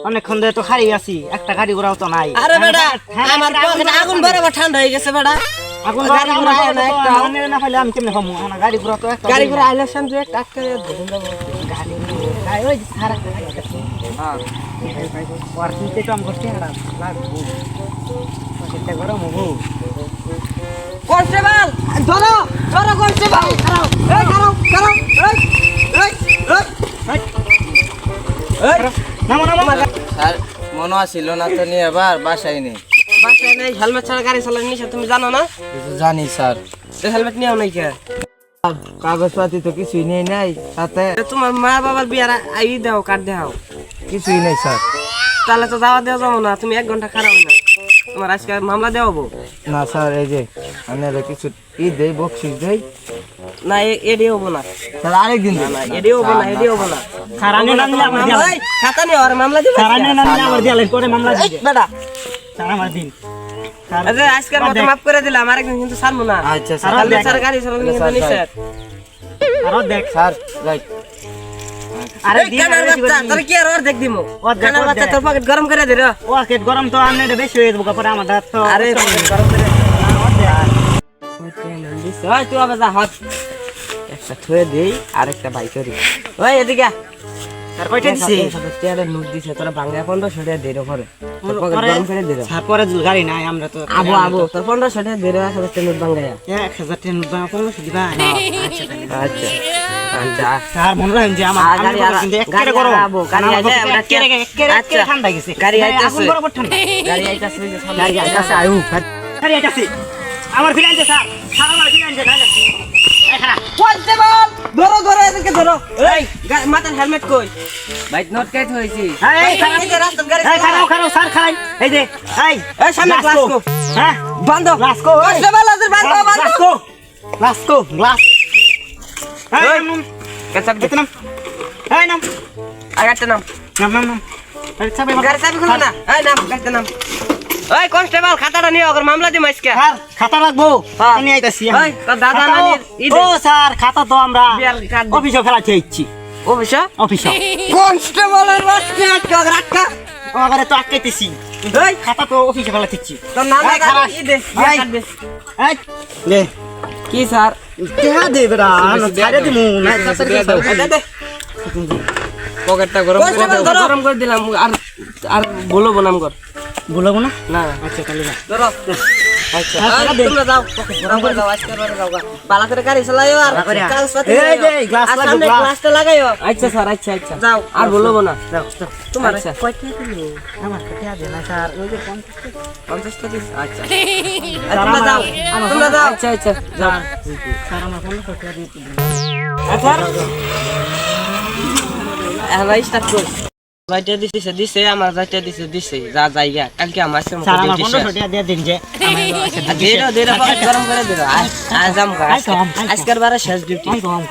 অনেকক্ষণ ধরে তো খালি আছি, একটা গাড়ি ঘোড়াও তো নাই। আরে বেটা আমার পকেটে আগুন বরাবর ঠান্ডা হয়ে গেছে বেটা। আগুন গাড়ি ঘোড়া আয় না একটা। না পাইলে আমি কেমনে খামু? না গাড়ি ঘোড়া তো একটা গাড়ি করে আইলে শান্ত একটা আটকে ধরুন দেবো। গাড়ি ওই সারা হ্যাঁ আর চিন্তা তো আমি করছি আর লাগবো চিন্তা গরম হবো। কনস্টেবল ধরো ধরো কনস্টেবল খারাপ এই খারাপ খারাপ এই নামো নামো স্যার মনে ছিল না তো নিয়ে এবার বাসায় নেই। বাসায় নেই হেলমেট ছাড়া গাড়ি চালানো নিষেধ তুমি জানো না? জানি স্যার, তো হেলমেট নিয়েও নাই কে? কাগজপাতি তো কিছুই নেই নাই, সাথে তোমার মা বাবার বিয়ার আই দাও কাট দাও। কিছুই নেই স্যার। তাহলে তো যাওয়া দেওয়া যাবো না, তুমি 1 ঘন্টা খারাপ না। তোমার আজকে মামলা দেওয়াবো না স্যার, এই যে আপনারা কিছু দেই বকশিস দেই না, এডি হবো না, স্যার, আরেকদিন দেন। এডি হবো না, এডি হবো না। সারানি নাম নিয়ে আমার দিয়ালে খাতা নিয়ে আর মামলা দিবে। সারানি নাম নিয়ে আমার দিয়ালে করে মামলা দিবে বেটা সারা আমার দিন আচ্ছা আজকের মতো মাফ করে দিলাম, আরেকদিন কিন্তু ছাড়বো না। আচ্ছা স্যার, তাহলে স্যার গাড়ি চালানো কিন্তু নিষেধ। আর দেখ স্যার রাইট। আরে এই কানার বাচ্চা তোর কি আর অর্ধেক দিমু? কানার বাচ্চা তোর পকেট গরম করে দে রে। ও কেট গরম তো আনে বেশি হয়ে যাবো পরে আমাদের তো আরে পকেট গরম করে ওই তুই আবার যা হাত একটা থুয়ে দেই আর একটা বাই করি। ওই এদিকে আর কয়টা দিছি তেয়ারে নোট দিছে তোরা ভাঙা 1500 টাকা দে রে পরে তোর পকেট গরম করে দে রে। তারপরে গাড়ি নাই আমরা তো আবো আবো তোর 1500 টাকা দে রে, 1000 টাকা নোট ভাঙায়া। 1000 টাকা নোট বানা করলো দিবা আচ্ছা আচ্ছা আচ্ছা স্যার মনে রাখেন যে আমার গাড়ি কিন্তু একেবারে গরম গাড়ি আছে আমরা একেবারে ঠান্ডা গেছে গাড়ি আইতাছে আগুন বরাবর ঠান্ডা গাড়ি আইতাছে গাড়ি আইতাছে আয়ু গাড়ি আইতাছে আমার ফিরে আনছে স্যার স্যার আমার ফিরে আনছে না এই খারাপ কনস্টেবল ধরো ধরো এদিকে ধরো। এই মাথার হেলমেট কই? ভাই নোট কেট হইছি। এই খারাপ এই যে রাস্তার গাড়ি এই খারাপ খারাপ স্যার খারাপ এই যে এই এই সামনে গ্লাস কো হ্যাঁ বন্ধ গ্লাস কো কনস্টেবল আজ বন্ধ বন্ধ গ্লাস কো গ্লাস এই নাম কাছাপ এত নাম এই নাম আগাতে নাম নাম নাম নাম আরে চাবি গাড়ি চাবি খুলো না। এই নাম গাড়িতে নাম। ওই কনস্টেবল খাতাটা নিও, ওর মামলা দিম আজকে। স্যার খাতা রাখবো হ্যাঁ। আমি আইতাছি ওই তোর দাদা নানির ও স্যার খাতা তো আমরা বিয়ার কার্ড অফিসে ফেলাতে ইচ্ছি অফিসে অফিসে কনস্টেবলের বাচ্চা আটকা রাখা। আমারে তো আটকাইতেছি এই খাতা তো অফিসে ফেলাতে ইচ্ছি তোর নাম এই খারাপ। ই দে বিয়ার এই। কার্ড দে। এই লে কি স্যার দেহা দে বেটা না ছাড়ে দিমু না খাতা কে দে দে পকেটটা গরম করে কনস্টেবল দাও। ধরো গরম করে দিলাম আর আর বলবো নাম কর বলবো না না আচ্ছা তাহলে না ধরো আচ্ছা এই, তোমরা যাও গরম করে দাও আজকে করে দাও পালা করে গাড়ি চালাইও আর পালা করে। কাগজপাতি এই নিও। যে, গ্লাস আর লাগবে, সামনে গ্লাস। গ্লাসটা লাগাইও। আচ্ছা স্যার আচ্ছা আচ্ছা যাও আর বলবো না। যাও যাও তোমার আচ্ছা। কয়টা দিলো? আমার কাছে আছে না স্যার ওই যে 50 টাকা দিস? আচ্ছা স্যার, তোমরা আমার- যাও আমার তোমরা যাও। আচ্ছা আচ্ছা যাও। স্যার আমার 50 টাকা দিয়ে দিন আচ্ছা এখন স্টার্ট কর। যাইতে দিছে আমার যাইতে দিছে যা জায়গা কালকে আমার আজকের মতো স্যার আমার ডিউটি 15 শেষ। টাকা দিয়ে দিন যে আমি আচ্ছা দেরো দেরো পকেট গরম করে দেরো আজ আজকে আজকের বারে শেষ ডিউটি। আমি কম